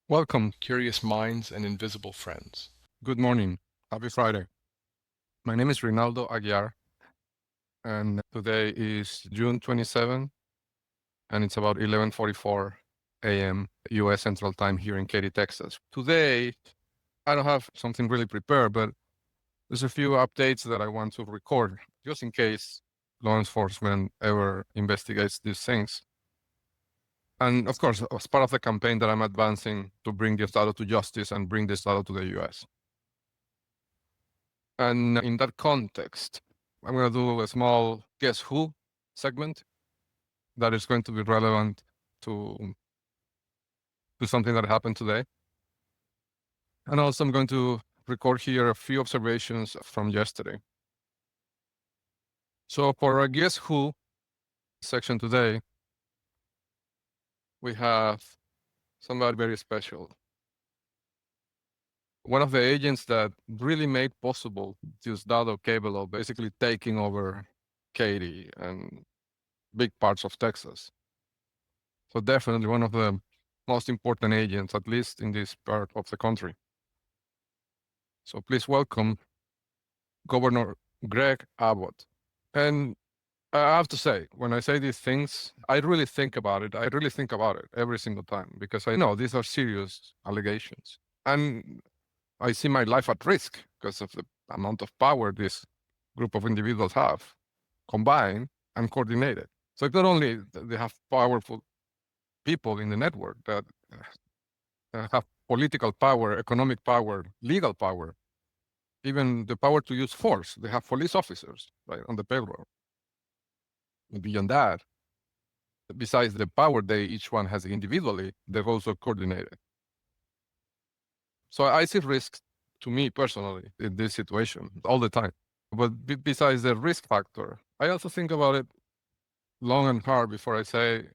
Welcome, curious minds and invisible friends. Good morning. Happy Friday. My name is Rinaldo Aguiar, and today is June 27, and it's about 11:44 a.m. U.S. Central Time here in Katy, Texas. Today, I don't have something really prepared, but there's a few updates that I want to record just in case law enforcement ever investigates these things. And of course, as part of the campaign that I'm advancing to bring the Estado to justice and bring the Estado to the U.S. And in that context, I'm going to do a small Guess Who segment that is going to be relevant to something that happened today. And also, I'm going to record here a few observations from yesterday. So, for our Guess Who section today, we have somebody very special. One of the agents that really made possible Diosdado Cabello basically taking over Katy and big parts of Texas. So definitely one of the most important agents, at least in this part of the country. So please welcome Governor Greg Abbott. And I have to say, when I say these things, I really think about it. I really think about it every single time because I know these are serious allegations. And I see my life at risk because of the amount of power this group of individuals have combined and coordinated. So it's not only they have powerful people in the network that have political power, economic power, legal power, even the power to use force. They have police officers right on the payroll. And beyond that, besides the power they each one has individually, they've also coordinated. So I see risks to me personally in this situation all the time. But besides the risk factor, I also think about it long and hard before I say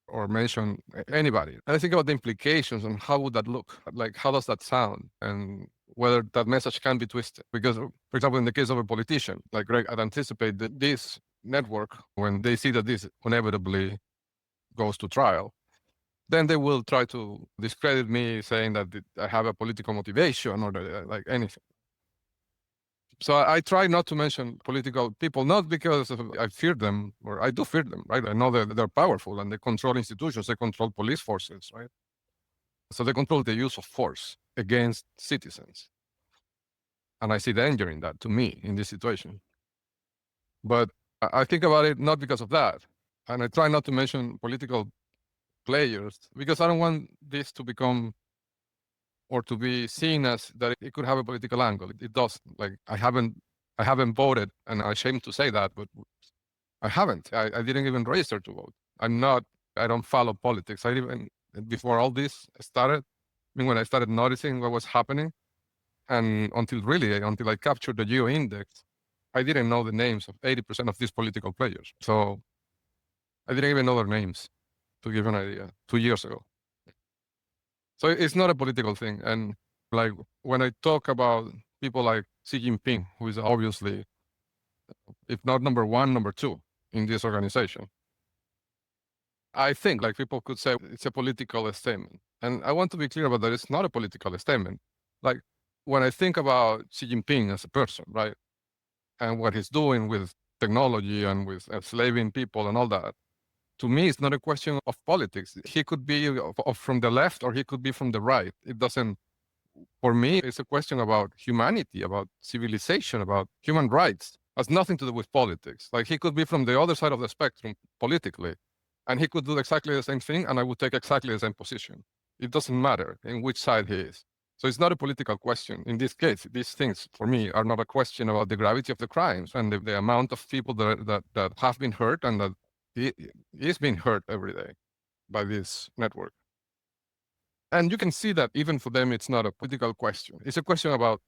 or mention anybody. And I think about the implications and how would that look? Like, how does that sound? And whether that message can be twisted. Because, for example, in the case of a politician, like Greg, I'd anticipate that this network, when they see that this inevitably goes to trial, then they will try to discredit me, saying that I have a political motivation or like anything. So I try not to mention political people, not because I fear them, or I do fear them, right? I know that they're powerful and they control institutions, they control police forces, right? So they control the use of force against citizens. And I see danger in that to me in this situation. But I think about it not because of that. And I try not to mention political players because I don't want this to become or to be seen as that it could have a political angle. It doesn't. Like I haven't voted, and I'm ashamed to say that, but I haven't. I didn't even register to vote. I don't follow politics. I even, before all this started, I mean, when I started noticing what was happening, and until I captured the geo index, I didn't know the names of 80% of these political players. So I didn't even know their names, to give an idea, 2 years ago. So it's not a political thing. And like when I talk about people like Xi Jinping, who is obviously, if not number one, number two in this organization, I think like people could say it's a political statement. And I want to be clear about that. It's not a political statement. Like when I think about Xi Jinping as a person, right? And what he's doing with technology and with enslaving people and all that, to me, it's not a question of politics. He could be from the left or he could be from the right. It doesn't, for me, it's a question about humanity, about civilization, about human rights. It has nothing to do with politics. Like he could be from the other side of the spectrum politically, and he could do exactly the same thing, and I would take exactly the same position. It doesn't matter in which side he is. So it's not a political question. In this case, these things for me are not a question about the gravity of the crimes and the amount of people that have been hurt and that is being hurt every day by this network. And you can see that even for them, it's not a political question. It's a question about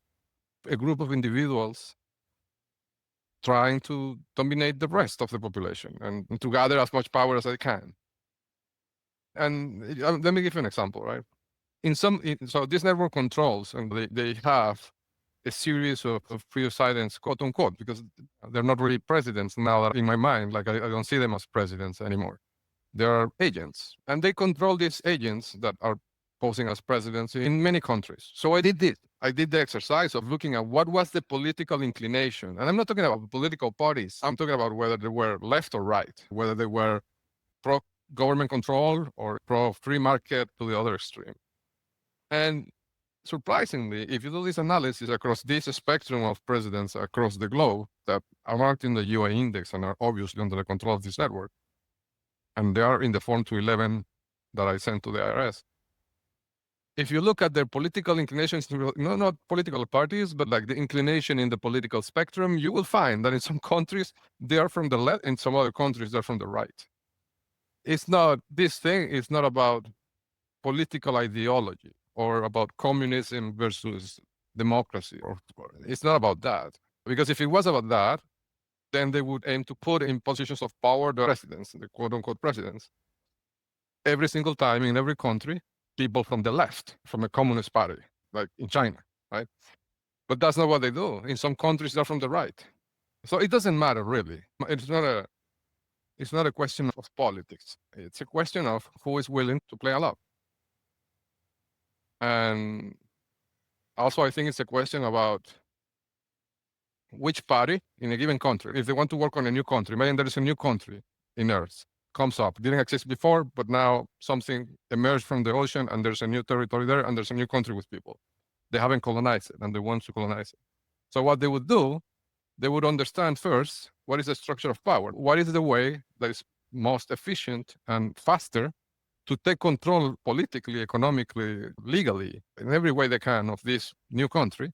a group of individuals trying to dominate the rest of the population and to gather as much power as they can. And let me give you an example, right? So this network controls, and they have a series of presidents, quote unquote, because they're not really presidents now that in my mind. Like I don't see them as presidents anymore. They are agents, and they control these agents that are posing as presidents in many countries. So I did this. I did the exercise of looking at what was the political inclination. And I'm not talking about political parties. I'm talking about whether they were left or right, whether they were pro-government control or pro-free market to the other extreme. And surprisingly, if you do this analysis across this spectrum of presidents across the globe that are marked in the UA index and are obviously under the control of this network, and they are in the Form 211 that I sent to the IRS, if you look at their political inclinations, not political parties, but like the inclination in the political spectrum, you will find that in some countries, they are from the left, in some other countries, they're from the right. It's not, this thing is not about political ideology or about communism versus democracy. It's not about that. Because if it was about that, then they would aim to put in positions of power the presidents, the quote unquote presidents. Every single time in every country, people from the left, from a communist party, like in China, right? But that's not what they do. In some countries, they're from the right. So it doesn't matter really. It's not a question of politics. It's a question of who is willing to play along. And also, I think it's a question about which party in a given country, if they want to work on a new country, imagine there is a new country in Earth, comes up, didn't exist before, but now something emerged from the ocean and there's a new territory there and there's a new country with people. They haven't colonized it and they want to colonize it. So what they would do, they would understand first, what is the structure of power? What is the way that is most efficient and faster to take control politically, economically, legally, in every way they can of this new country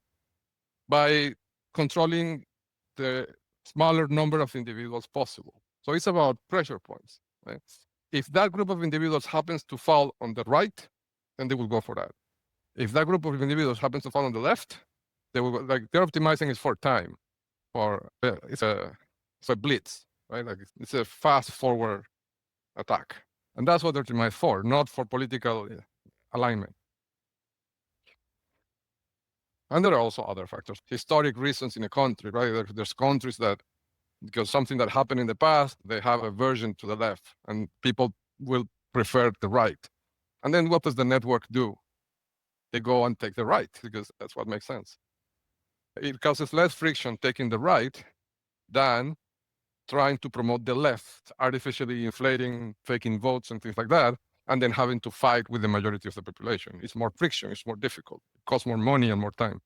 by controlling the smaller number of individuals possible. So it's about pressure points. Right? If that group of individuals happens to fall on the right, then they will go for that. If that group of individuals happens to fall on the left, they will go, like they're optimizing it for time, or it's a blitz, right? Like it's a fast forward attack, and that's what they're optimized for, not for political alignment. And there are also other factors, historic reasons in a country, right? There's countries that, because something that happened in the past, they have a version to the left, and people will prefer the right. And then what does the network do? They go and take the right, because that's what makes sense. It causes less friction taking the right than trying to promote the left, artificially inflating, faking votes and things like that, and then having to fight with the majority of the population. It's more friction, it's more difficult, it costs more money and more time.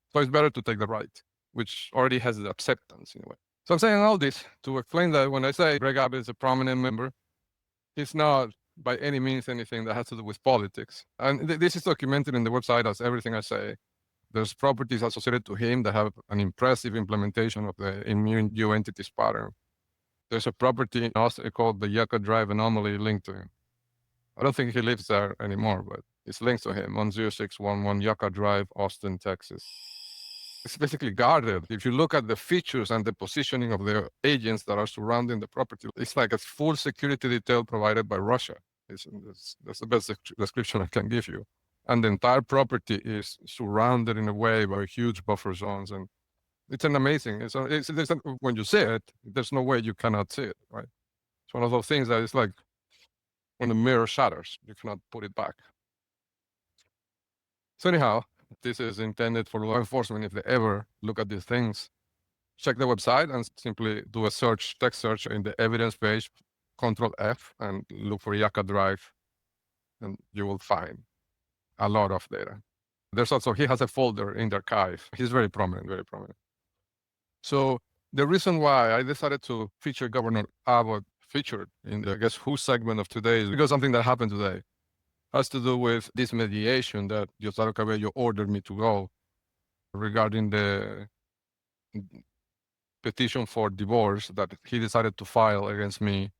So it's better to take the right, which already has the acceptance in a way. So I'm saying all this to explain that when I say Greg Abbott is a prominent member, it's not by any means anything that has to do with politics. And this is documented in the website as everything I say. There's properties associated to him that have an impressive implementation of the immune U entities pattern. There's a property also called the Yucca Drive anomaly linked to him. I don't think he lives there anymore, but it's linked to him on 0611 Yucca Drive, Austin, Texas. It's basically guarded. If you look at the features and the positioning of the agents that are surrounding the property, it's like a full security detail provided by Russia. That's the best description I can give you. And the entire property is surrounded in a way by huge buffer zones. And it's an amazing, when you see it, there's no way you cannot see it, right? It's one of those things that is like when the mirror shatters, you cannot put it back. So anyhow, this is intended for law enforcement if they ever look at these things. Check the website and simply do a search, text search in the evidence page, Control F, and look for Yucca Drive, and you will find a lot of data. There's also, he has a folder in the archive. He's very prominent, very prominent. So the reason why I decided to feature Governor Abbott featured in the Guess Who segment of today is because something that happened today has to do with this mediation that Diosdado Cabello ordered me to go regarding the petition for divorce that he decided to file against me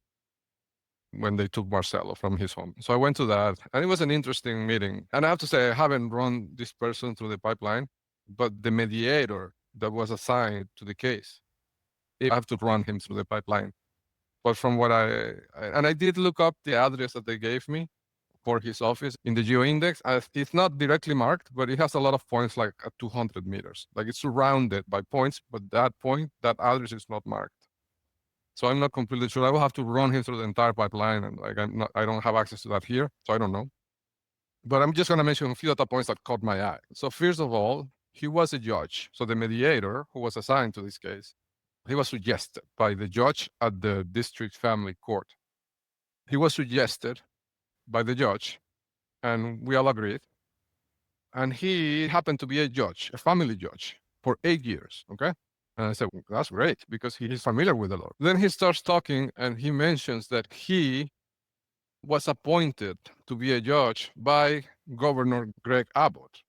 when they took Marcelo from his home. So I went to that, and it was an interesting meeting. And I have to say, I haven't run this person through the pipeline, but the mediator that was assigned to the case, I have to run him through the pipeline. But from what I did look up the address that they gave me for his office in the GeoIndex. It's not directly marked, but it has a lot of points like at 200 meters. Like it's surrounded by points, but that point, that address is not marked. So I'm not completely sure. I will have to run him through the entire pipeline, and like I don't have access to that here, so I don't know. But I'm just going to mention a few data points that caught my eye. So first of all, he was a judge. So the mediator who was assigned to this case, he was suggested by the judge at the district family court. He was suggested by the judge, and we all agreed. And he happened to be a judge, a family judge, for 8 years. Okay. And I said, well, that's great because he is familiar with the law. Then he starts talking and he mentions that he was appointed to be a judge by Governor Greg Abbott,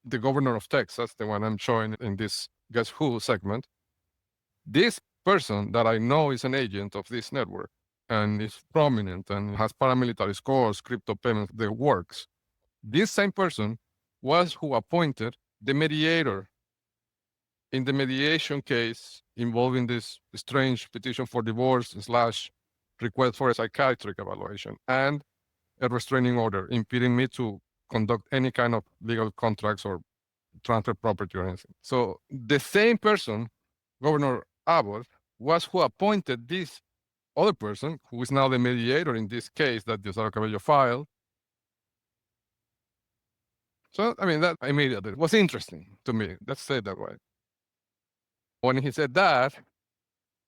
the governor of Texas, the one I'm showing in this Guess Who segment. This person that I know is an agent of this network and is prominent and has paramilitary scores, crypto payments, the works. This same person was who appointed the mediator in the mediation case involving this strange petition for divorce / request for a psychiatric evaluation and a restraining order impeding me to conduct any kind of legal contracts or transfer property or anything. So the same person, Governor Abbott, was who appointed this other person, who is now the mediator in this case that Diosdado Cabello filed. So, I mean, that immediately was interesting to me. Let's say it that way. When he said that,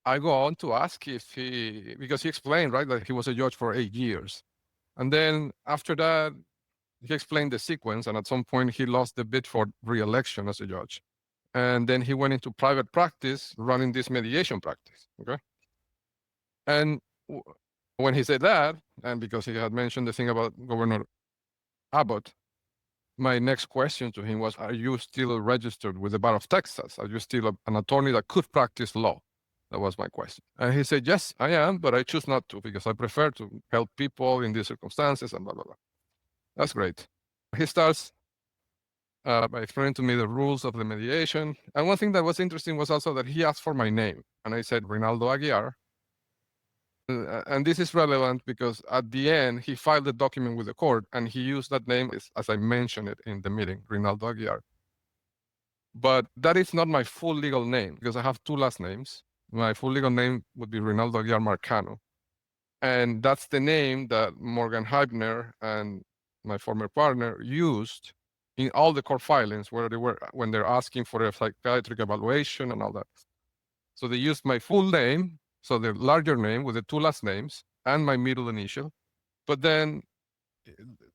I go on to ask if he, because he explained, right, that he was a judge for 8 years. And then after that, he explained the sequence. And at some point, he lost the bid for re-election as a judge. And then he went into private practice running this mediation practice. Okay. And when he said that, and because he had mentioned the thing about Governor Abbott, my next question to him was, are you still registered with the Bar of Texas? Are you still an attorney that could practice law? That was my question. And he said, yes, I am, but I choose not to because I prefer to help people in these circumstances and blah, blah, blah. That's great. He starts by explaining to me the rules of the mediation. And one thing that was interesting was also that he asked for my name. And I said, Rinaldo Aguiar. And this is relevant because at the end, he filed the document with the court and he used that name as I mentioned it in the meeting, Rinaldo Aguiar. But that is not my full legal name because I have 2 last names. My full legal name would be Rinaldo Aguiar Marcano. And that's the name that Morgan Heibner and my former partner used in all the court filings where they were, when they're asking for a psychiatric evaluation and all that. So they used my full name, so the larger name with the 2 last names and my middle initial. But then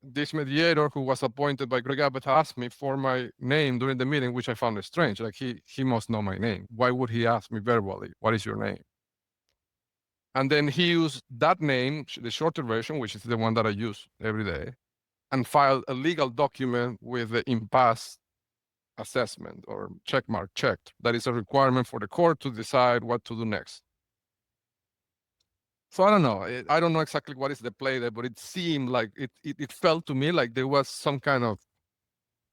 this mediator who was appointed by Greg Abbott asked me for my name during the meeting, which I found strange. Like he must know my name. Why would he ask me verbally, what is your name? And then he used that name, the shorter version, which is the one that I use every day, and filed a legal document with the impasse assessment or checkmark checked. That is a requirement for the court to decide what to do next. So I don't know. I don't know exactly what is the play there, but it seemed like it felt to me like there was some kind of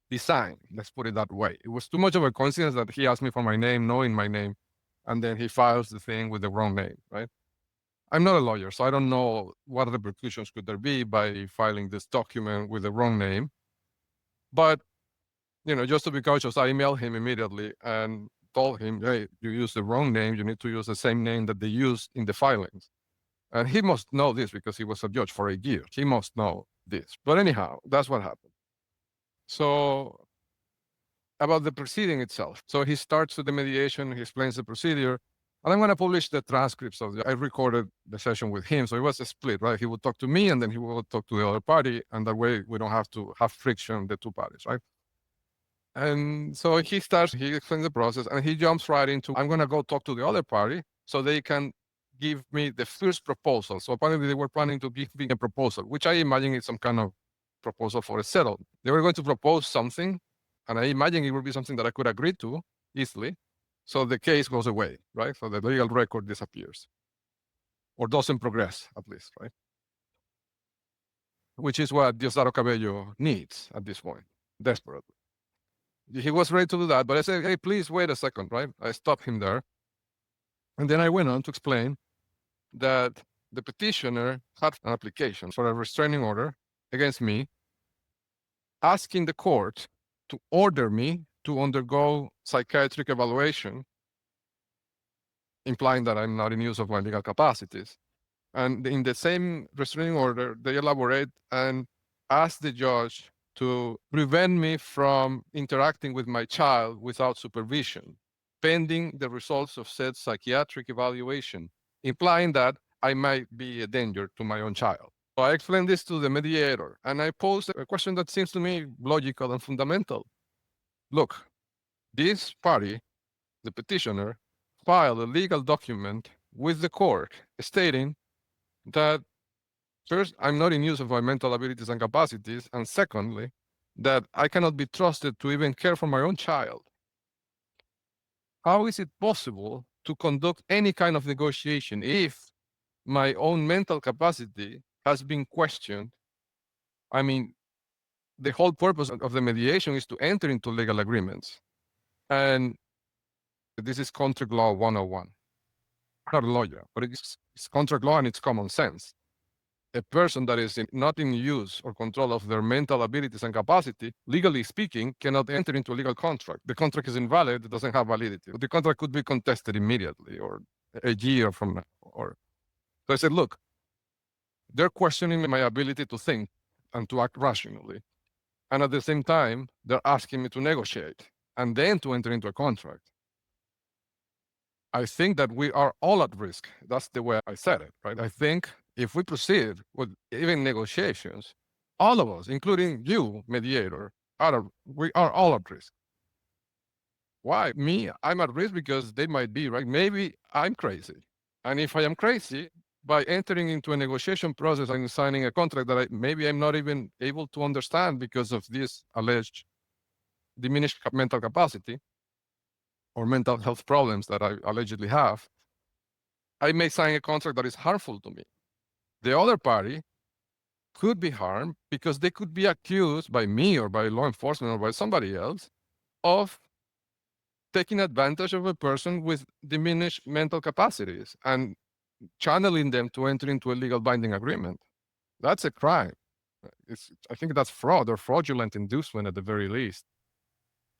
design. Let's put it that way. It was too much of a coincidence that he asked me for my name, knowing my name, and then he files the thing with the wrong name, right? I'm not a lawyer, so I don't know what repercussions could there be by filing this document with the wrong name. But just to be cautious, I emailed him immediately and told him, hey, you used the wrong name. You need to use the same name that they used in the filings. And he must know this because he was a judge for 8 years. He must know this. But anyhow, that's what happened. So about the proceeding itself. So he starts with the mediation, he explains the procedure, and I'm going to publish the transcripts of I recorded the session with him. So it was a split, right? He would talk to me and then he would talk to the other party. And that way we don't have to have friction, the 2 parties, right? And so he explains the process and he jumps right into, I'm going to go talk to the other party so they can give me the first proposal. So apparently they were planning to give me a proposal, which I imagine is some kind of proposal for a settlement. They were going to propose something, and I imagine it would be something that I could agree to easily. So the case goes away, right? So the legal record disappears or doesn't progress, at least, right? Which is what Diosdado Cabello needs at this point, desperately. He was ready to do that, but I said, hey, please wait a second, right? I stopped him there. And then I went on to explain that the petitioner had an application for a restraining order against me, asking the court to order me to undergo psychiatric evaluation, implying that I'm not in use of my legal capacities. And in the same restraining order, they elaborate and ask the judge to prevent me from interacting with my child without supervision, pending the results of said psychiatric evaluation, implying that I might be a danger to my own child. So I explained this to the mediator, and I posed a question that seems to me logical and fundamental. Look, this party, the petitioner, filed a legal document with the court stating that first, I'm not in use of my mental abilities and capacities, and secondly, that I cannot be trusted to even care for my own child. How is it possible to conduct any kind of negotiation if my own mental capacity has been questioned? I mean, the whole purpose of the mediation is to enter into legal agreements. And this is contract law 101. I'm not a lawyer, but it's contract law and it's common sense. A person that is not in use or control of their mental abilities and capacity, legally speaking, cannot enter into a legal contract. The contract is invalid, it doesn't have validity. The contract could be contested immediately or a year from now. So I said, look, they're questioning my ability to think and to act rationally. And at the same time, they're asking me to negotiate and then to enter into a contract. I think that we are all at risk. That's the way I said it, right? I think if we proceed with even negotiations, all of us, including you, mediator, we are all at risk. Why? Me, I'm at risk because they might be, right? Maybe I'm crazy. And if I am crazy, by entering into a negotiation process and signing a contract that maybe I'm not even able to understand because of this alleged diminished mental capacity or mental health problems that I allegedly have, I may sign a contract that is harmful to me. The other party could be harmed because they could be accused by me or by law enforcement or by somebody else of taking advantage of a person with diminished mental capacities and channeling them to enter into a legal binding agreement. That's a crime. I think that's fraud or fraudulent inducement at the very least.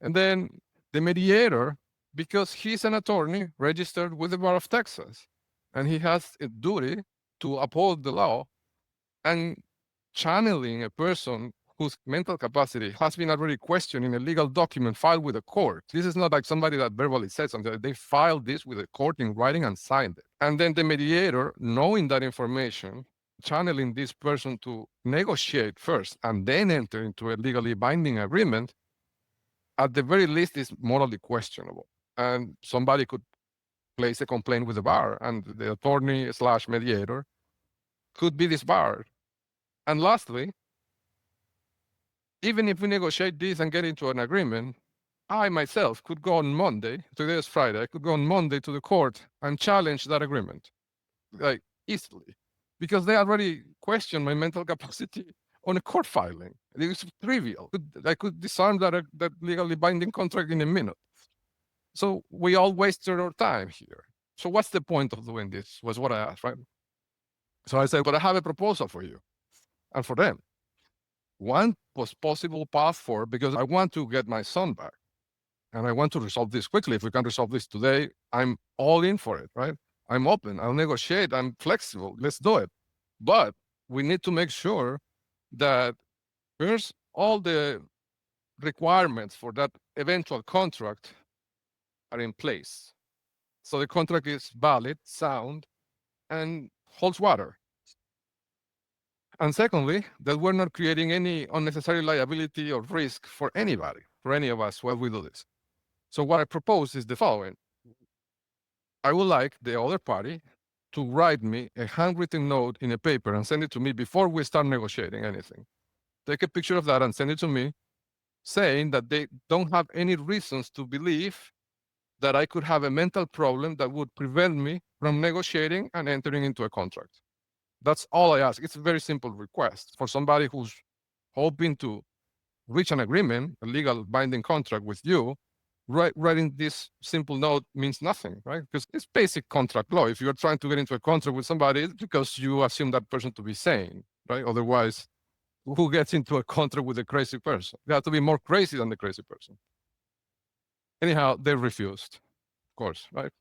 And then the mediator, because he's an attorney registered with the Bar of Texas, and he has a duty to uphold the law, and channeling a person whose mental capacity has been already questioned in a legal document filed with a court. This is not like somebody that verbally said something. They filed this with a court in writing and signed it. And then the mediator, knowing that information, channeling this person to negotiate first and then enter into a legally binding agreement, at the very least is morally questionable. And somebody could place a complaint with the bar, and the attorney slash mediator could be disbarred. And lastly, even if we negotiate this and get into an agreement, I myself could go on Monday, today is Friday, I could go on Monday to the court and challenge that agreement, like easily, because they already questioned my mental capacity on a court filing. It is trivial. I could disarm that legally binding contract in a minute. So we all wasted our time here. So what's the point of doing this, was what I asked, right? So I said, but I have a proposal for you and for them. One was possible path forward because I want to get my son back and I want to resolve this quickly. If we can resolve this today, I'm all in for it, right? I'm open. I'll negotiate. I'm flexible. Let's do it. But we need to make sure that first all the requirements for that eventual contract are in place. So the contract is valid, sound, and holds water. And secondly, that we're not creating any unnecessary liability or risk for anybody, for any of us while we do this. So what I propose is the following. I would like the other party to write me a handwritten note in a paper and send it to me before we start negotiating anything. Take a picture of that and send it to me, saying that they don't have any reasons to believe that I could have a mental problem that would prevent me from negotiating and entering into a contract. That's all I ask. It's a very simple request for somebody who's hoping to reach an agreement, a legal binding contract with you. Writing this simple note means nothing, right? Because it's basic contract law. If you're trying to get into a contract with somebody, it's because you assume that person to be sane, right? Otherwise, who gets into a contract with a crazy person? They have to be more crazy than the crazy person. Anyhow, they refused, of course, right?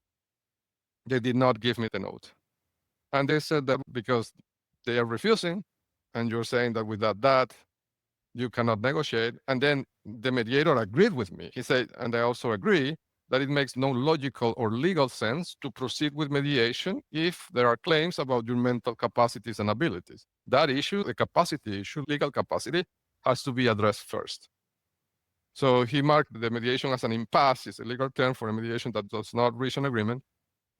They did not give me the note. And they said that because they are refusing, and you're saying that without that, you cannot negotiate. And then the mediator agreed with me. He said, and I also agree, that it makes no logical or legal sense to proceed with mediation if there are claims about your mental capacities and abilities. That issue, the capacity issue, legal capacity, has to be addressed first. So he marked the mediation as an impasse. It's a legal term for a mediation that does not reach an agreement,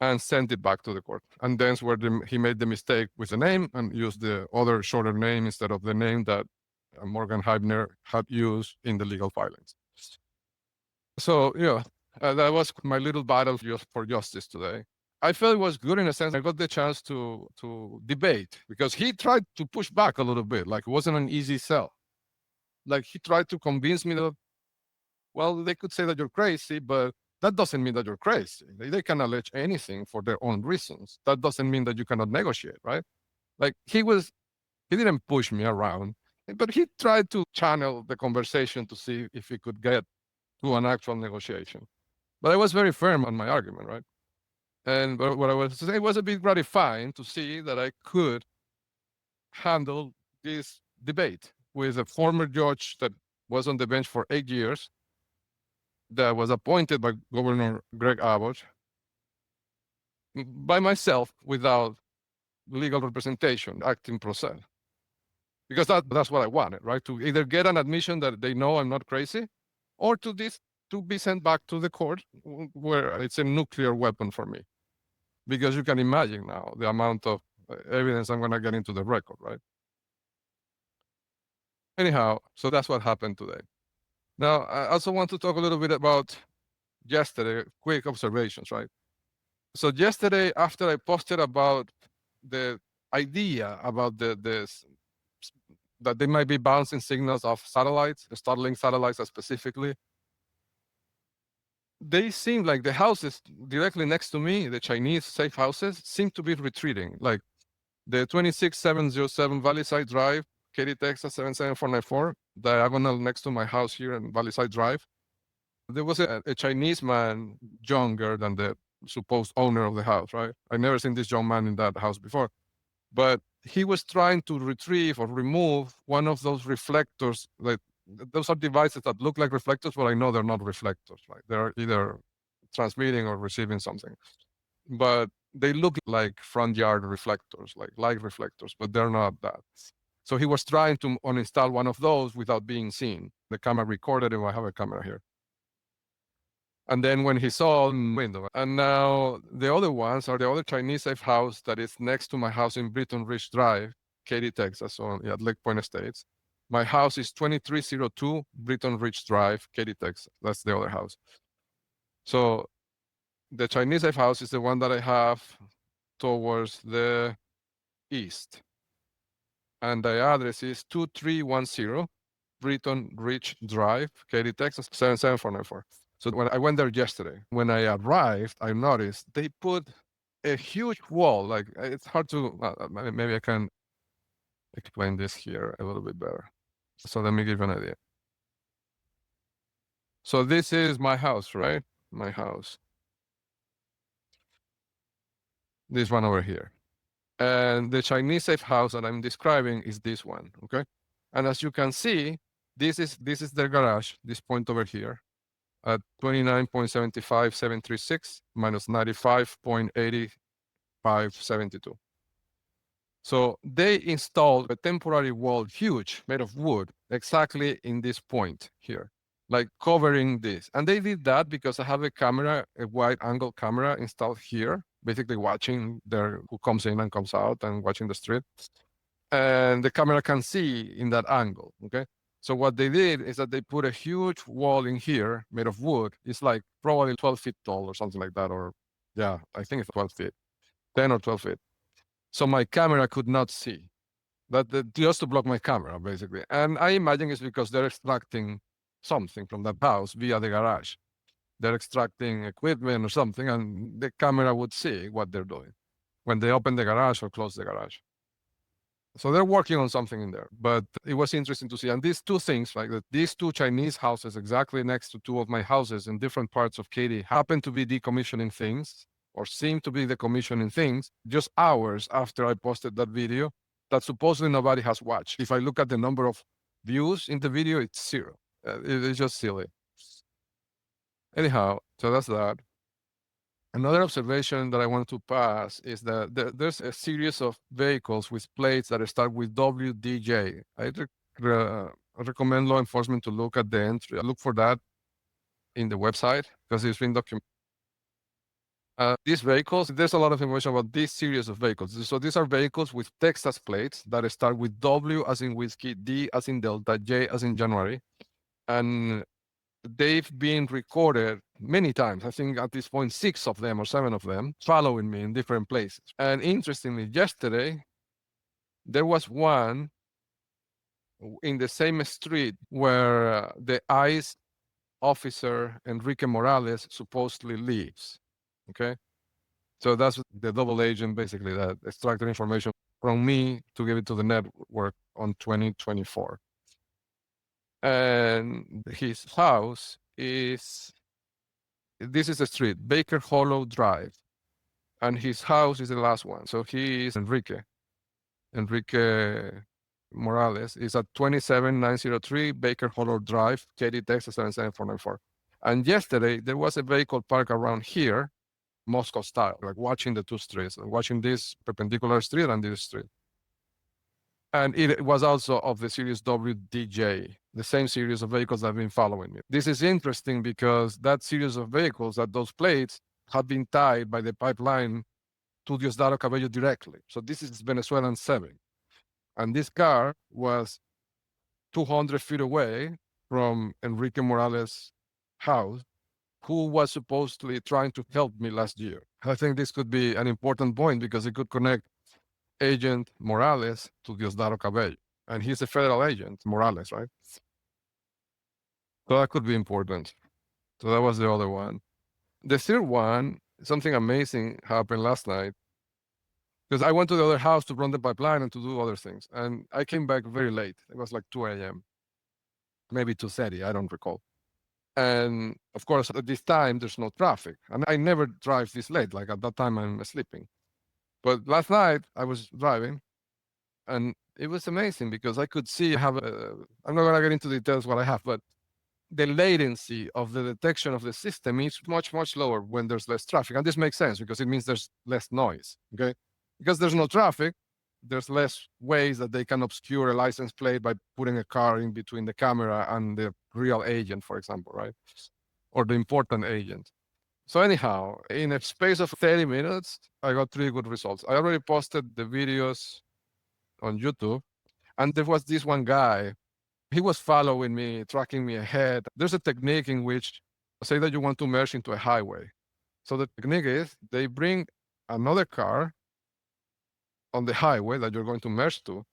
and sent it back to the court. And that's where he made the mistake with the name and used the other shorter name instead of the name that Morgan Heibner had used in the legal filings. So, that was my little battle for justice today. I felt it was good in a sense. I got the chance to debate, because he tried to push back a little bit, like it wasn't an easy sell. Like he tried to convince me that, well, they could say that you're crazy, but that doesn't mean that you're crazy. They can allege anything for their own reasons. That doesn't mean that you cannot negotiate, right? Like he didn't push me around, but he tried to channel the conversation to see if he could get to an actual negotiation. But I was very firm on my argument, right? And what I was saying, it was a bit gratifying to see that I could handle this debate with a former judge that was on the bench for 8 years, that was appointed by Governor Greg Abbott, by myself, without legal representation, acting pro se. Because that's what I wanted, right? To either get an admission that they know I'm not crazy, or to be sent back to the court where it's a nuclear weapon for me. Because you can imagine now the amount of evidence I'm going to get into the record, right? Anyhow, so that's what happened today. Now, I also want to talk a little bit about yesterday, quick observations, right? So yesterday, after I posted about the idea about that they might be bouncing signals of satellites, Starlink satellites specifically, they seem like the houses directly next to me, the Chinese safe houses, seem to be retreating. Like the 26707 Valleyside Drive, Katy, Texas 77494, diagonal next to my house here in Valleyside Drive. There was a Chinese man, younger than the supposed owner of the house, right? I never seen this young man in that house before, but he was trying to retrieve or remove one of those reflectors. Like those are devices that look like reflectors, but I know they're not reflectors, right? They're either transmitting or receiving something, but they look like front yard reflectors, like light reflectors, but they're not that. So he was trying to uninstall one of those without being seen. The camera recorded it. I have a camera here. And then when he saw the window, and now the other ones are the other Chinese safe house that is next to my house in Britton Ridge Drive, Katy, Texas, so at Lake Point Estates. My house is 2302 Britton Ridge Drive, Katy, Texas. That's the other house. So the Chinese safe house is the one that I have towards the east. And the address is 2310 Britton Ridge Drive, Katy, Texas, 77494. So when I went there yesterday, when I arrived, I noticed they put a huge wall. Like it's hard to, maybe I can explain this here a little bit better. So let me give you an idea. So this is my house, right? My house. This one over here. And the Chinese safe house that I'm describing is this one, okay? And as you can see, this is their garage, this point over here, at 29.75736 minus 95.8572. So they installed a temporary wall, huge, made of wood, exactly in this point here, like covering this. And they did that because I have a camera, a wide angle camera installed here, basically watching who comes in and comes out and watching the street. And the camera can see in that angle, okay? So what they did is that they put a huge wall in here made of wood. It's like probably 12 feet tall or something like that, or yeah, I think it's 12 feet, 10 or 12 feet. So my camera could not see. Just to block my camera, basically. And I imagine it's because they're extracting something from that house via the garage. They're extracting equipment or something, and the camera would see what they're doing when they open the garage or close the garage. So they're working on something in there, but it was interesting to see. And these two things, like these two Chinese houses exactly next to two of my houses in different parts of Katy, happen to be decommissioning things, or seem to be decommissioning things, just hours after I posted that video that supposedly nobody has watched. If I look at the number of views in the video, it's 0. It's just silly. Anyhow, so that's that. Another observation that I want to pass is that there's a series of vehicles with plates that start with WDJ. I recommend law enforcement to look at the entry, look for that in the website because it's been documented. These vehicles, there's a lot of information about this series of vehicles. So these are vehicles with Texas plates that start with W as in whiskey, D as in Delta, J as in January. And they've been recorded many times. I think at this point, 6 of them or 7 of them following me in different places. And interestingly, yesterday, there was one in the same street where the ICE officer Enrique Morales supposedly lives. Okay. So that's the double agent basically that extracted information from me to give it to the network on 2024. And his house is, this is the street, Baker Hollow Drive. And his house is the last one. So he is Enrique Morales is at 27903 Baker Hollow Drive, Katy, Texas 77494. And yesterday there was a vehicle parked around here, Moscow style, like watching the two streets, watching this perpendicular street and this street. And it was also of the series WDJ, the same series of vehicles that have been following me. This is interesting because that series of vehicles, that those plates have been tied by the pipeline to Diosdado Cabello directly. So this is Venezuelan 7. And this car was 200 feet away from Enrique Morales' house, who was supposedly trying to help me last year. I think this could be an important point because it could connect Agent Morales to Diosdado Cabello. And he's a federal agent, Morales, right? So that could be important. So that was the other one. The third one, something amazing happened last night because I went to the other house to run the pipeline and to do other things. And I came back very late. It was like 2 a.m., maybe 2:30, I don't recall. And of course, at this time, there's no traffic. And I never drive this late. Like at that time, I'm sleeping. But last night, I was driving and it was amazing because I could see, I'm not going to get into details what I have, but the latency of the detection of the system is much, much lower when there's less traffic. And this makes sense because it means there's less noise, okay? Because there's no traffic, there's less ways that they can obscure a license plate by putting a car in between the camera and the real agent, for example, right? Or the important agent. So anyhow, in a space of 30 minutes, I got 3 good results. I already posted the videos on YouTube, and there was this one guy. He was following me, tracking me ahead. There's a technique in which, say that you want to merge into a highway. So the technique is they bring another car on the highway that you're going to merge to,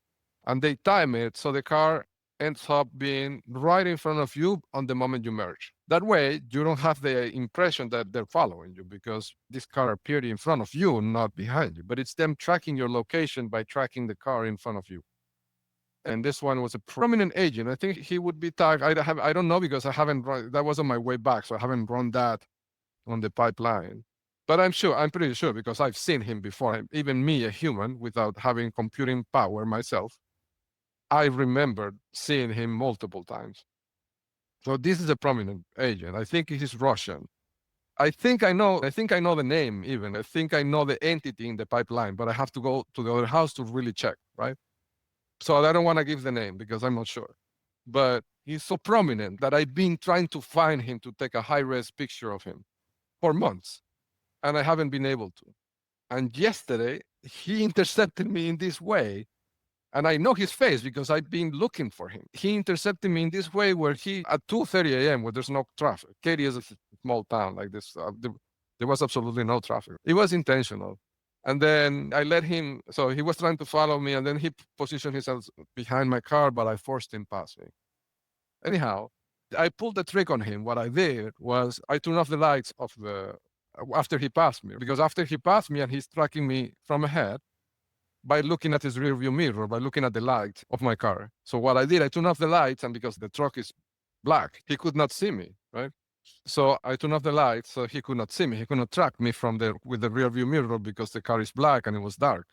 and they time it so the car ends up being right in front of you on the moment you merge. That way, you don't have the impression that they're following you because this car appeared in front of you, not behind you. But it's them tracking your location by tracking the car in front of you. And this one was a prominent agent. I think he would be tagged. I don't know because I haven't run. That was on my way back, so I haven't run that on the pipeline. But I'm pretty sure because I've seen him before. Even me, a human, without having computing power myself, I remember seeing him multiple times. So this is a prominent agent. I think he's Russian. I think I know the name even. I think I know the entity in the pipeline, but I have to go to the other house to really check, right? So I don't want to give the name because I'm not sure. But he's so prominent that I've been trying to find him to take a high-res picture of him for months, and I haven't been able to. And yesterday, he intercepted me in this way, and I know his face because I've been looking for him. He intercepted me in this way where at 2:30 a.m., where there's no traffic. Katy is a small town like this. There was absolutely no traffic. It was intentional. And then I let him, so he was trying to follow me, and then he positioned himself behind my car, but I forced him past me. Anyhow, I pulled the trick on him. What I did was I turned off the lights after he passed me, because after he passed me and he's tracking me from ahead by looking at his rear view mirror, by looking at the light of my car. So what I did, I turned off the lights, and because the truck is black, he could not see me, right? So I turned off the light so he could not see me. He could not track me with the rear view mirror because the car is black and it was dark.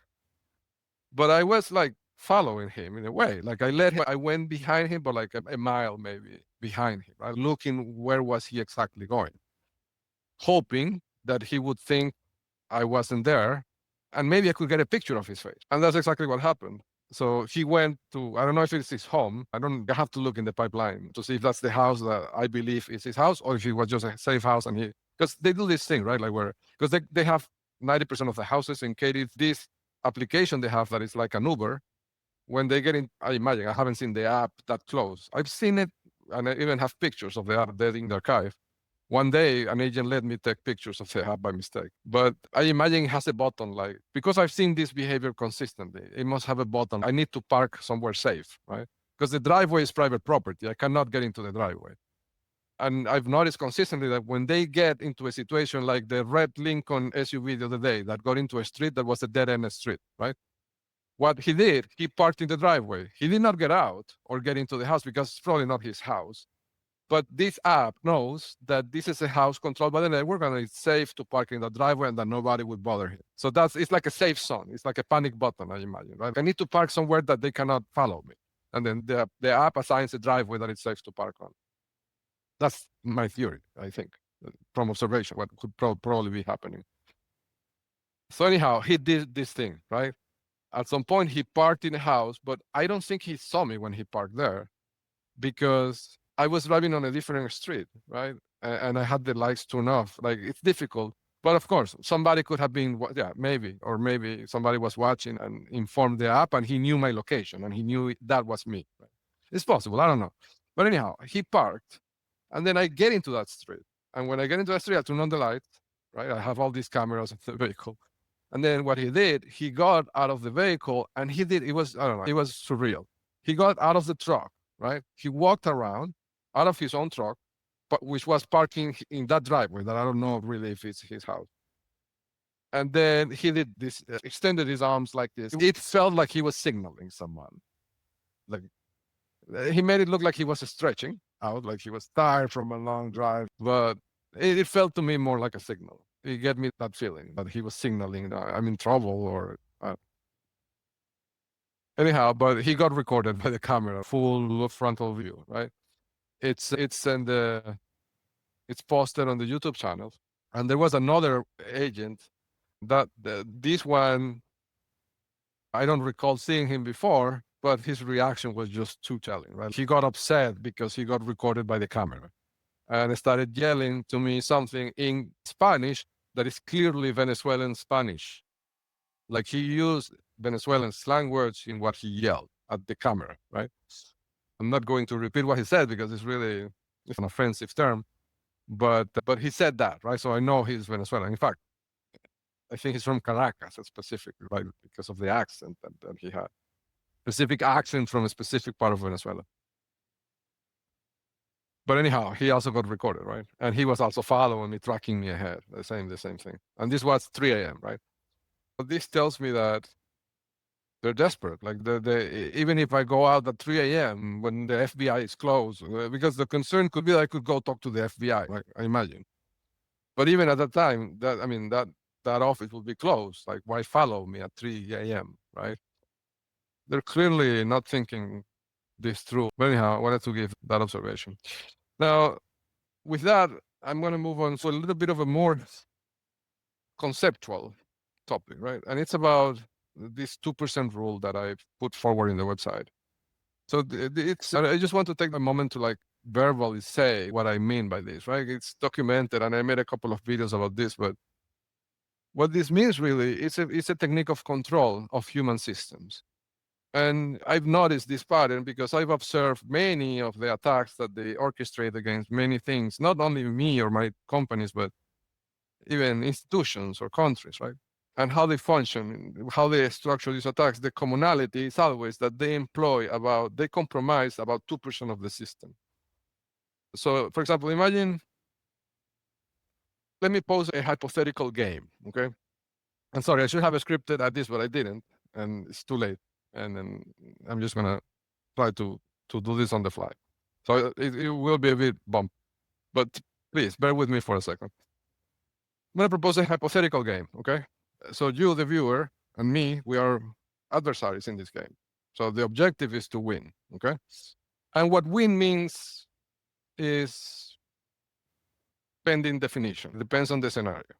But I was like following him in a way. Like I went behind him, but like a mile maybe behind him, right? Looking where was he exactly going, hoping that he would think I wasn't there, and maybe I could get a picture of his face. And that's exactly what happened. So he went to, I don't know if it's his home. I have to look in the pipeline to see if that's the house that I believe is his house, or if it was just a safe house. And because they do this thing, right? Like because they have 90% of the houses in Katy, this application they have that is like an Uber. When they get in, I imagine, I haven't seen the app that close. I've seen it, and I even have pictures of the app there in the archive. One day, an agent let me take pictures of the app by mistake. But I imagine it has a button, like, because I've seen this behavior consistently, it must have a button. I need to park somewhere safe, right? Because the driveway is private property. I cannot get into the driveway. And I've noticed consistently that when they get into a situation like the red Lincoln SUV the other day that got into a street that was a dead end street, right? What he did, he parked in the driveway. He did not get out or get into the house because it's probably not his house. But this app knows that this is a house controlled by the network and it's safe to park in the driveway and that nobody would bother him. So it's like a safe zone. It's like a panic button, I imagine, right? I need to park somewhere that they cannot follow me. And then the app assigns a driveway that it's safe to park on. That's my theory, I think, from observation, what could probably be happening. So anyhow, he did this thing, right? At some point, he parked in a house, but I don't think he saw me when he parked there because I was driving on a different street, right? And I had the lights turned off. Like, it's difficult. But of course, somebody could have been, yeah, maybe, or maybe somebody was watching and informed the app and he knew my location and he knew that was me. Right? It's possible. I don't know. But anyhow, he parked and then I get into that street. And when I get into that street, I turn on the lights, right? I have all these cameras in the vehicle. And then what he did, he got out of the vehicle and it was, I don't know, it was surreal. He got out of the truck, right? He walked around out of his own truck, but which was parking in that driveway that I don't know really if it's his house. And then he did this, extended his arms like this. It felt like he was signaling someone. Like he made it look like he was stretching out, like he was tired from a long drive, but it felt to me more like a signal. It gave me that feeling that he was signaling that I'm in trouble or anyhow, but he got recorded by the camera, full frontal view, right? It's in it's posted on the YouTube channel. And there was another agent that this one, I don't recall seeing him before, but his reaction was just too telling, right? He got upset because he got recorded by the camera and started yelling to me something in Spanish that is clearly Venezuelan Spanish. Like he used Venezuelan slang words in what he yelled at the camera, right? I'm not going to repeat what he said because it's an offensive term, but he said that, right? So I know he's Venezuelan. In fact, I think he's from Caracas specifically, right? Because of the accent that he had. Specific accent from a specific part of Venezuela. But anyhow, he also got recorded, right? And he was also following me, tracking me ahead, the same thing. And this was 3 a.m., right? But this tells me that they're desperate. Like even if I go out at 3 a.m. when the FBI is closed, because the concern could be that I could go talk to the FBI, like I imagine. But even at that time, that office will be closed. Like, why follow me at 3 a.m., right? They're clearly not thinking this through. But anyhow, I wanted to give that observation. Now, with that, I'm going to move on to a little bit of a more conceptual topic, right? And it's about this 2% rule that I put forward in the website. So I just want to take a moment to like verbally say what I mean by this, right? It's documented and I made a couple of videos about this, but what this means really, it's a technique of control of human systems. And I've noticed this pattern because I've observed many of the attacks that they orchestrate against many things, not only me or my companies, but even institutions or countries, right? And how they function, how they structure these attacks, the commonality is always that they compromise about 2% of the system. So, for example, let me pose a hypothetical game, okay? I'm sorry, I should have scripted at this, but I didn't, and it's too late. And then I'm just gonna try to do this on the fly. So it will be a bit bump, but please bear with me for a second. I'm gonna propose a hypothetical game, okay? So you, the viewer, and me, we are adversaries in this game. So the objective is to win, okay? And what win means is pending definition. It depends on the scenario.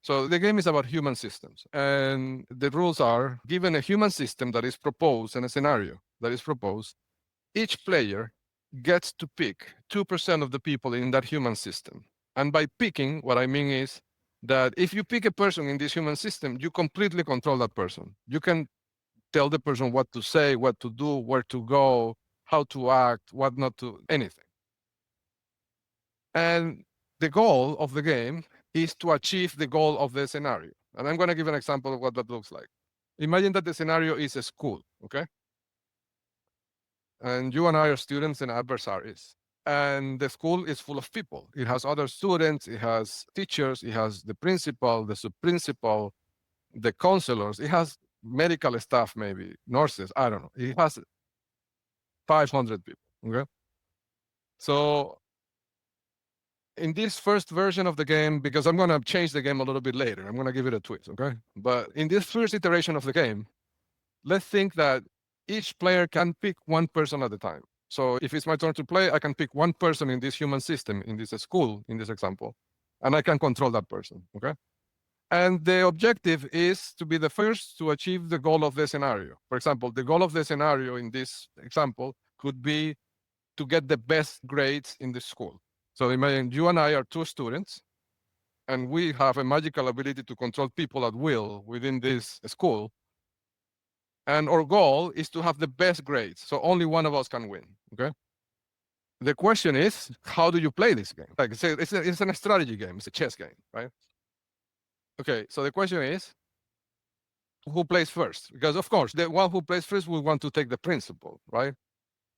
So the game is about human systems. And the rules are, given a human system that is proposed and a scenario that is proposed, each player gets to pick 2% of the people in that human system. And by picking, what I mean is that if you pick a person in this human system, you completely control that person. You can tell the person what to say, what to do, where to go, how to act, what not to, anything. And the goal of the game is to achieve the goal of the scenario. And I'm going to give an example of what that looks like. Imagine that the scenario is a school, okay? And you and I are students and adversaries. And the school is full of people. It has other students, it has teachers, it has the principal, the sub-principal, the counselors, it has medical staff, maybe nurses, I don't know. It has 500 people, okay? So in this first version of the game, because I'm going to change the game a little bit later, I'm going to give it a twist, okay? But in this first iteration of the game, let's think that each player can pick one person at a time. So if it's my turn to play, I can pick one person in this human system, in this school, in this example, and I can control that person, okay? And the objective is to be the first to achieve the goal of the scenario. For example, the goal of the scenario in this example could be to get the best grades in the school. So imagine you and I are two students, and we have a magical ability to control people at will within this school. And our goal is to have the best grades. So only one of us can win, okay? The question is, how do you play this game? Like it's a strategy game, it's a chess game, right? Okay, so the question is, who plays first? Because of course, the one who plays first will want to take the principal, right?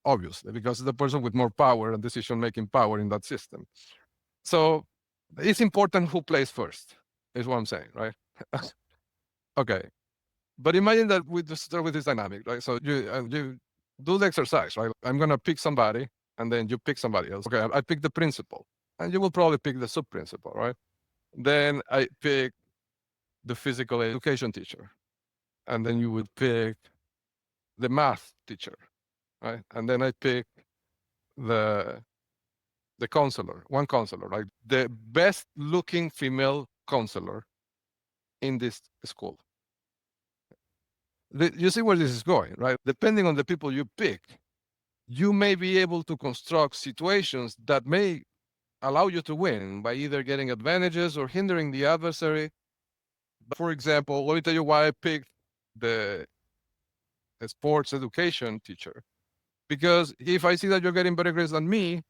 Obviously, because it's the person with more power and decision-making power in that system. So it's important who plays first, is what I'm saying, right? Okay, but imagine that we just start with this dynamic, right? So you do the exercise, right? I'm gonna pick somebody, and then you pick somebody else. Okay, I pick the principal, and you will probably pick the sub-principal, right? Then I pick the physical education teacher, and then you would pick the math teacher, right? And then I pick the counselor, one counselor, right? The best looking female counselor in this school. You see where this is going, right? Depending on the people you pick, you may be able to construct situations that may allow you to win by either getting advantages or hindering the adversary. For example, let me tell you why I picked the sports education teacher. Because if I see that you're getting better grades than me,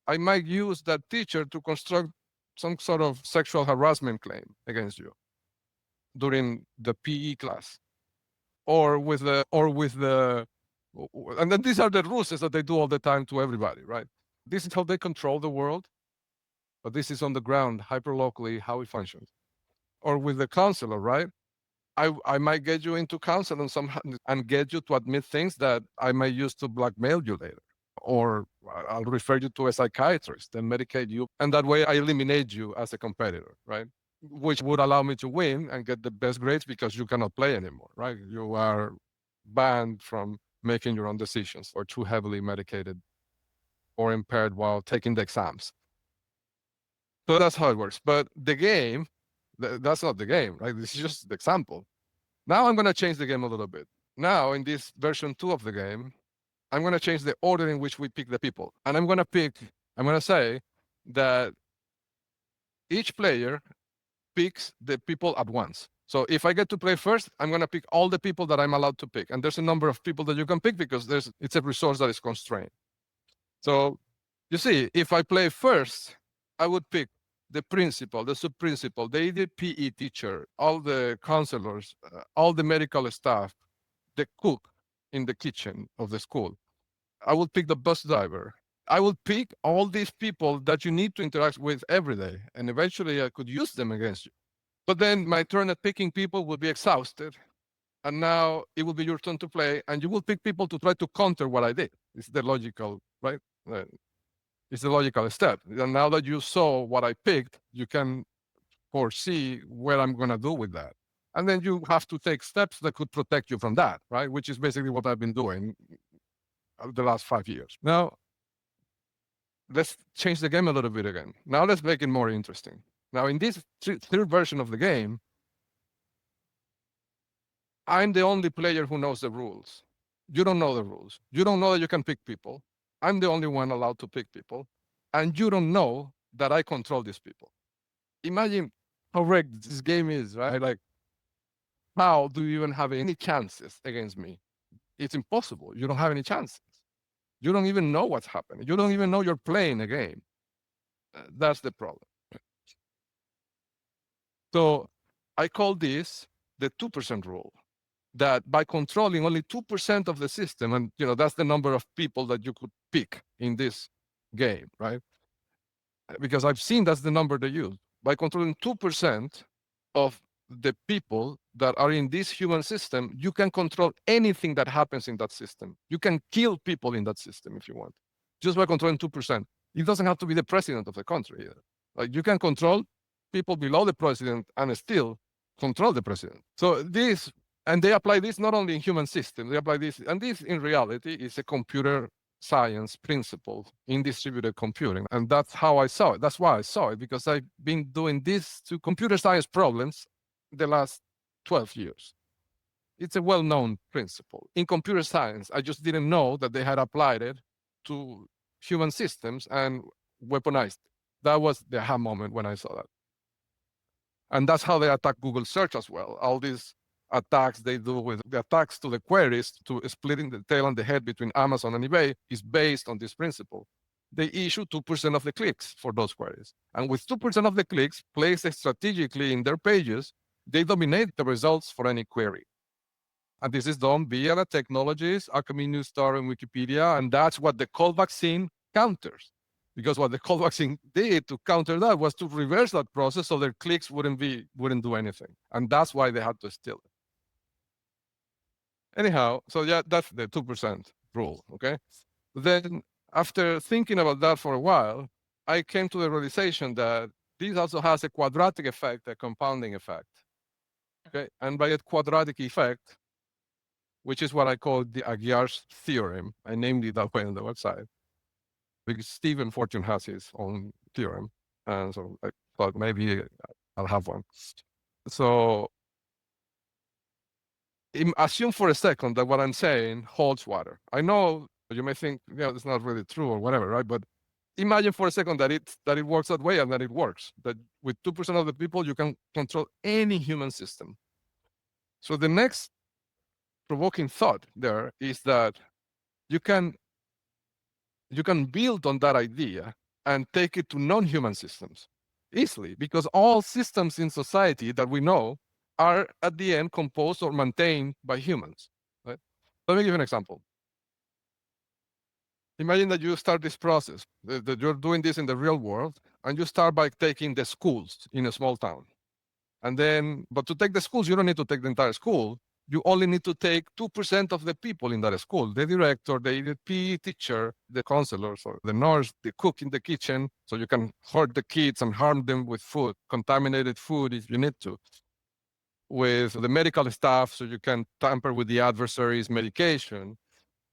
I might use that teacher to construct some sort of sexual harassment claim against you during the PE class, or with the and then these are the rules that they do all the time to everybody, right? This is how they control the world, but this is on the ground, hyperlocally, how it functions. Or with the counselor, right? I might get you into counseling somehow and get you to admit things that I might use to blackmail you later. Or I'll refer you to a psychiatrist and medicate you. And that way I eliminate you as a competitor, right? Which would allow me to win and get the best grades because you cannot play anymore, right? You are banned from making your own decisions or too heavily medicated or impaired while taking the exams. So that's how it works. But the game, that's not the game, right? This is just the example. Now I'm going to change the game a little bit. Now in this version 2 of the game, I'm going to change the order in which we pick the people. And I'm going to say that each player picks the people at once. So if I get to play first, I'm going to pick all the people that I'm allowed to pick. And there's a number of people that you can pick because it's a resource that is constrained. So you see, if I play first, I would pick the principal, the sub-principal, the PE teacher, all the counselors, all the medical staff, the cook in the kitchen of the school. I would pick the bus driver. I would pick all these people that you need to interact with every day, and eventually I could use them against you. But then my turn at picking people will be exhausted, and now it will be your turn to play, and you will pick people to try to counter what I did. It's the logical, right? It's the logical step. And now that you saw what I picked, you can foresee what I'm going to do with that. And then you have to take steps that could protect you from that, right? Which is basically what I've been doing the last 5 years. Now, let's change the game a little bit again. Now let's make it more interesting. Now, in this third version of the game, I'm the only player who knows the rules. You don't know the rules. You don't know that you can pick people. I'm the only one allowed to pick people. And you don't know that I control these people. Imagine how rigged this game is, right? Like, how do you even have any chances against me? It's impossible. You don't have any chances. You don't even know what's happening. You don't even know you're playing a game. That's the problem. So I call this the 2% rule, that by controlling only 2% of the system, and that's the number of people that you could pick in this game, right? Because I've seen that's the number they use. By controlling 2% of the people that are in this human system, you can control anything that happens in that system. You can kill people in that system if you want, just by controlling 2%. It doesn't have to be the president of the country either. Like, you can control people below the president and still control the president. So this, and they apply this not only in human systems, they apply this, and this in reality is a computer science principle in distributed computing. And that's how I saw it. That's why I saw it, because I've been doing this to computer science problems the last 12 years. It's a well-known principle. In computer science, I just didn't know that they had applied it to human systems and weaponized. That was the aha moment when I saw that. And that's how they attack Google search as well. All these attacks they do with the attacks to the queries, to splitting the tail and the head between Amazon and eBay, is based on this principle. They issue 2% of the clicks for those queries. And with 2% of the clicks placed strategically in their pages, they dominate the results for any query. And this is done via the technologies, Alchemy News Star and Wikipedia, and that's what the cold vaccine counters. Because what the cold vaccine did to counter that was to reverse that process, so their clicks wouldn't do anything. And that's why they had to steal it. Anyhow, so yeah, that's the 2% rule, okay? Then after thinking about that for a while, I came to the realization that this also has a quadratic effect, a compounding effect, okay? And by a quadratic effect, which is what I call the Aguiar's theorem, I named it that way on the website, because Stephen Fortune has his own theorem, and so I thought maybe I'll have one. So assume for a second that what I'm saying holds water. I know you may think, it's not really true or whatever, right? But imagine for a second that it works that way, and that it works. That with 2% of the people, you can control any human system. So the next provoking thought there is that you can build on that idea and take it to non-human systems easily, because all systems in society that we know are at the end composed or maintained by humans, right? Let me give you an example. Imagine that you start this process, that you're doing this in the real world, and you start by taking the schools in a small town. And then, but to take the schools, you don't need to take the entire school. You only need to take 2% of the people in that school, the director, the PE teacher, the counselor, or the nurse, the cook in the kitchen, so you can hurt the kids and harm them with food, contaminated food if you need to, with the medical staff, so you can tamper with the adversary's medication,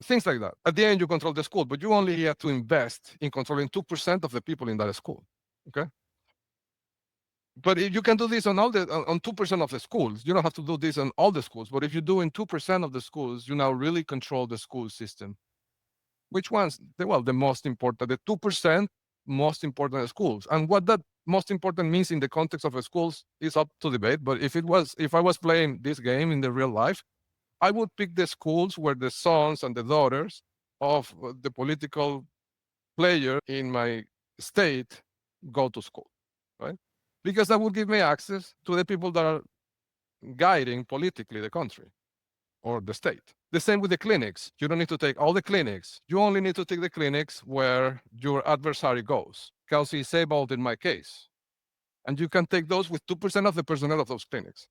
things like that. At the end, you control the school, but you only have to invest in controlling 2% of the people in that school, okay? But if you can do this on 2% of the schools, you don't have to do this on all the schools. But if you do in 2% of the schools, you now really control the school system. Which ones? Well, the most important, the 2% most important schools. And what that most important means in the context of schools is up to debate. But if I was playing this game in the real life, I would pick the schools where the sons and the daughters of the political player in my state go to school, right? Because that would give me access to the people that are guiding politically the country or the state. The same with the clinics. You don't need to take all the clinics. You only need to take the clinics where your adversary goes. Kelsey Seybold in my case. And you can take those with 2% of the personnel of those clinics.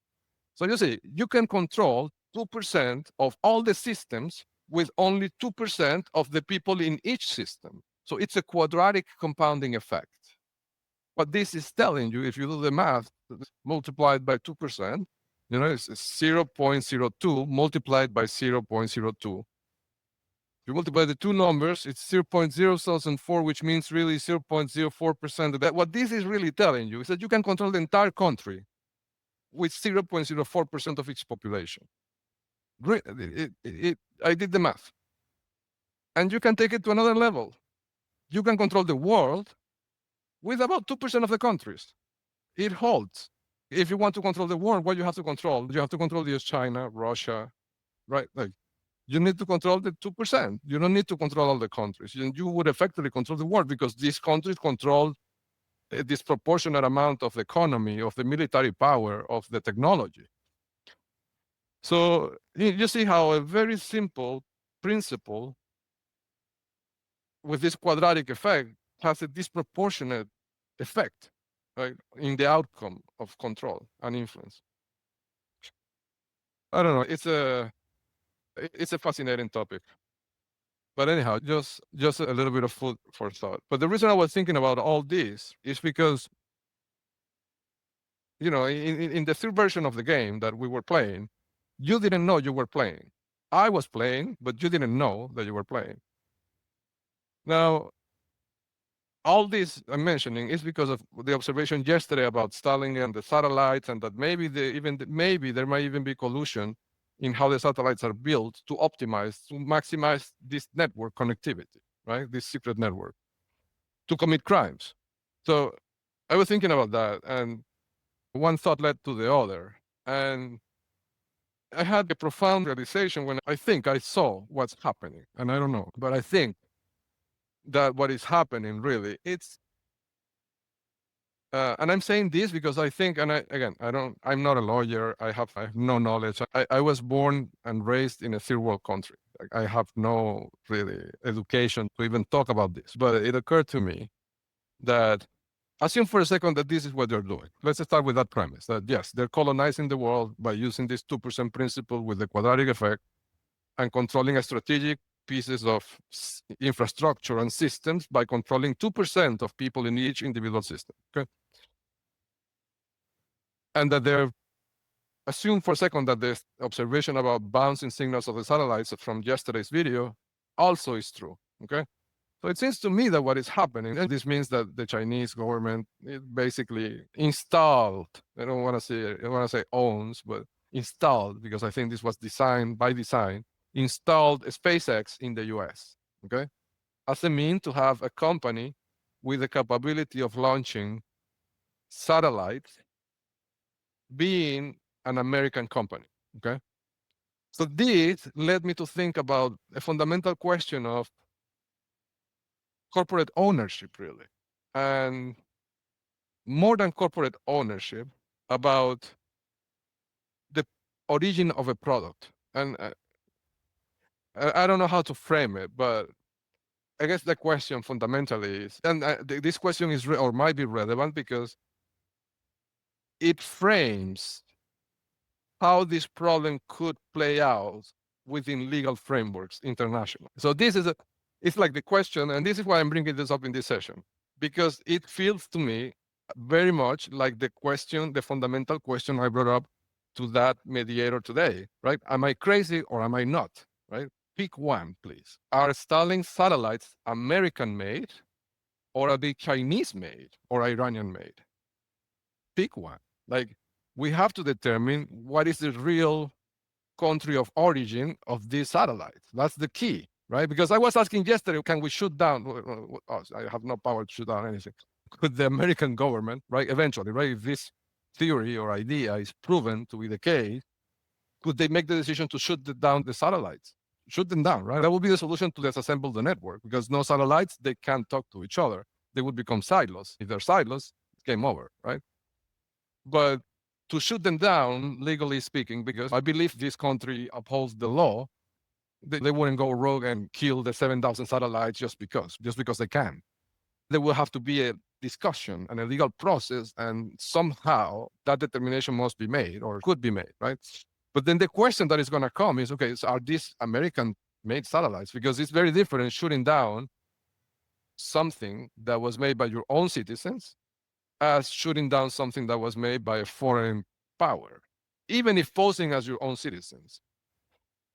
So you see, you can control 2% of all the systems with only 2% of the people in each system. So it's a quadratic compounding effect. What this is telling you, if you do the math multiplied by 2%, It's 0.02 multiplied by 0.02. If you multiply the two numbers, it's 0.0004, which means really 0.04% of that. What this is really telling you is that you can control the entire country with 0.04% of its population. I did the math. And you can take it to another level. You can control the world with about 2% of the countries. It holds. If you want to control the world, what you have to control? You have to control the US, China, Russia, right? Like, you need to control the 2%. You don't need to control all the countries. You would effectively control the world because these countries control a disproportionate amount of the economy, of the military power, of the technology. So you see how a very simple principle with this quadratic effect has a disproportionate effect, right, in the outcome of control and influence. I don't know. It's a fascinating topic. But anyhow, just a little bit of food for thought. But the reason I was thinking about all this is because, in the third version of the game that we were playing, you didn't know you were playing. I was playing, but you didn't know that you were playing. Now, all this I'm mentioning is because of the observation yesterday about Starlink and the satellites, and that maybe there might even be collusion in how the satellites are built to maximize this network connectivity, right? This secret network to commit crimes. So I was thinking about that, and one thought led to the other, and I had a profound realization when I think I saw what's happening, and I don't know, but I think that what is happening really, and I'm saying this because I think, and I'm not a lawyer. I have no knowledge. I was born and raised in a third world country. Like, I have no really education to even talk about this. But it occurred to me that, assume for a second that this is what they're doing. Let's start with that premise that yes, they're colonizing the world by using this 2% principle with the quadratic effect and controlling a strategic pieces of infrastructure and systems by controlling 2% of people in each individual system. Okay. And that they're assume for a second that the observation about bouncing signals of the satellites from yesterday's video also is true. Okay. So it seems to me that what is happening, and this means that the Chinese government basically installed, I don't want to say owns, but installed, because I think this was designed by design, installed SpaceX in the US, okay, as a mean to have a company with the capability of launching satellites being an American company, okay? So this led me to think about a fundamental question of corporate ownership, really. And more than corporate ownership, about the origin of a product. And I don't know how to frame it, but I guess the question fundamentally is, and this question is or might be relevant because it frames how this problem could play out within legal frameworks internationally. So this is it's like the question, and this is why I'm bringing this up in this session, because it feels to me very much like the question, the fundamental question I brought up to that mediator today, right? Am I crazy or am I not, right? Pick one, please. Are Starlink satellites American made, or are they Chinese made or Iranian made? Pick one. Like, we have to determine what is the real country of origin of these satellites. That's the key, right? Because I was asking yesterday, can we shoot down? Oh, I have no power to shoot down anything. Could the American government, right, eventually, right, if this theory or idea is proven to be the case, could they make the decision to shoot down the satellites? Shoot them down, right? That would be the solution to disassemble the network, because no satellites, they can't talk to each other. They would become silos. If they're silos, it's game over, right? But to shoot them down, legally speaking, because I believe this country upholds the law, they wouldn't go rogue and kill the 7,000 satellites just because they can. There will have to be a discussion and a legal process, and somehow that determination must be made or could be made, right? But then the question that is going to come is, okay, so are these American-made satellites? Because it's very different shooting down something that was made by your own citizens as shooting down something that was made by a foreign power. even if posing as your own citizens,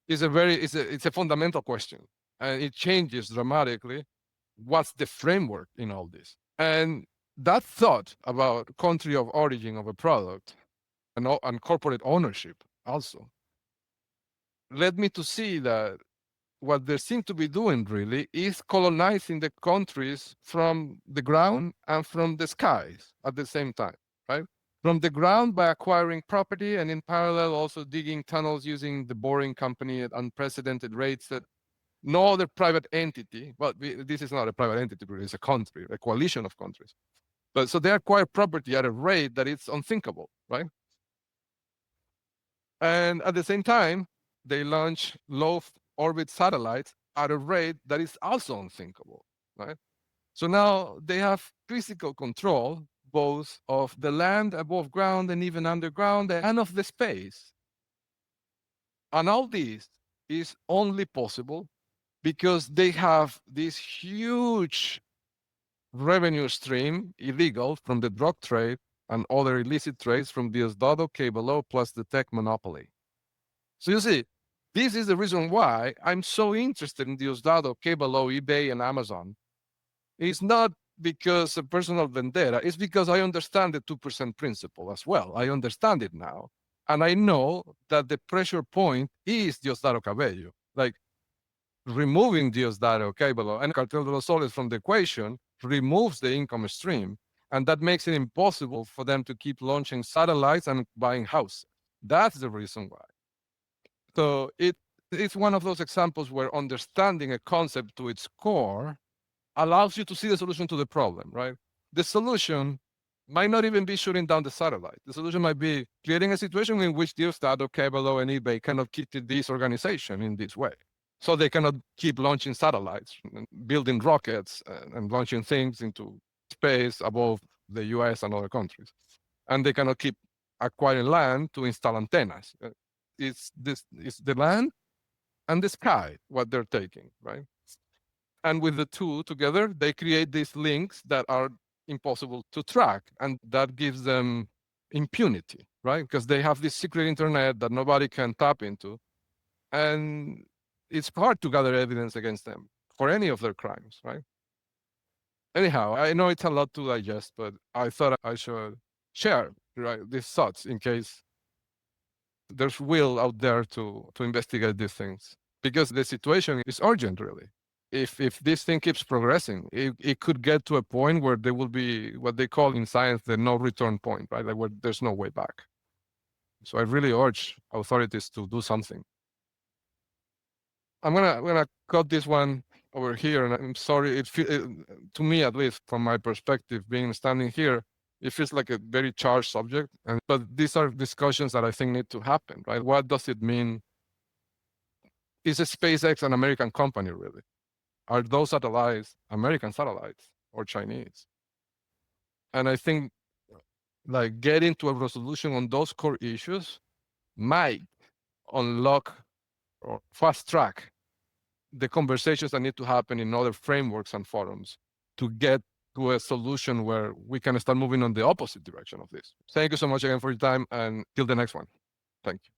is it's a fundamental question, and it changes dramatically what's the framework in all this. And that thought about country of origin of a product and corporate ownership also led me to see that what they seem to be doing really is colonizing the countries from the ground and from the skies at the same time, right? From the ground by acquiring property, and in parallel also digging tunnels using the boring company at unprecedented rates that no other private entity, but this is not a private entity, it's a country, a coalition of countries. But so they acquire property at a rate that it's unthinkable, right? And at the same time, they launch low orbit satellites at a rate that is also unthinkable, right? So now they have physical control both of the land above ground and even underground and of the space. And all this is only possible because they have this huge revenue stream, illegal, from the drug trade and other illicit trades from Diosdado, K-below, plus the tech monopoly. So you see, this is the reason why I'm so interested in Diosdado, K-below, eBay, and Amazon. It's not because of personal vendetta, it's because I understand the 2% principle as well. I understand it now. And I know that the pressure point is Diosdado Cabello. Like, removing Diosdado, K-below, and Cartel de los Soles from the equation removes the income stream. And that makes it impossible for them to keep launching satellites and buying houses. That's the reason why. So it's one of those examples where understanding a concept to its core allows you to see the solution to the problem, right? The solution might not even be shooting down the satellite. The solution might be creating a situation in which Diosdado, K-below, and eBay cannot keep this organization in this way. So they cannot keep launching satellites, and building rockets, and launching things into space above the US and other countries. And they cannot keep acquiring land to install antennas. It's the land and the sky what they're taking, right? And with the two together, they create these links that are impossible to track, and that gives them impunity, right? Because they have this secret internet that nobody can tap into, and it's hard to gather evidence against them for any of their crimes, right? Anyhow, I know it's a lot to digest, but I thought I should share, right, these thoughts in case there's will out there to investigate these things, because the situation is urgent, really. If this thing keeps progressing, it could get to a point where there will be what they call in science the no return point, right? Like where there's no way back. So I really urge authorities to do something. I'm gonna cut this one over here, and I'm sorry. To me, at least from my perspective, being standing here, it feels like a very charged subject. But these are discussions that I think need to happen, right? What does it mean? Is a SpaceX an American company, really? Are those satellites American satellites or Chinese? And I think like getting to a resolution on those core issues might unlock or fast track the conversations that need to happen in other frameworks and forums to get to a solution where we can start moving on the opposite direction of this. Thank you so much again for your time, and till the next one. Thank you.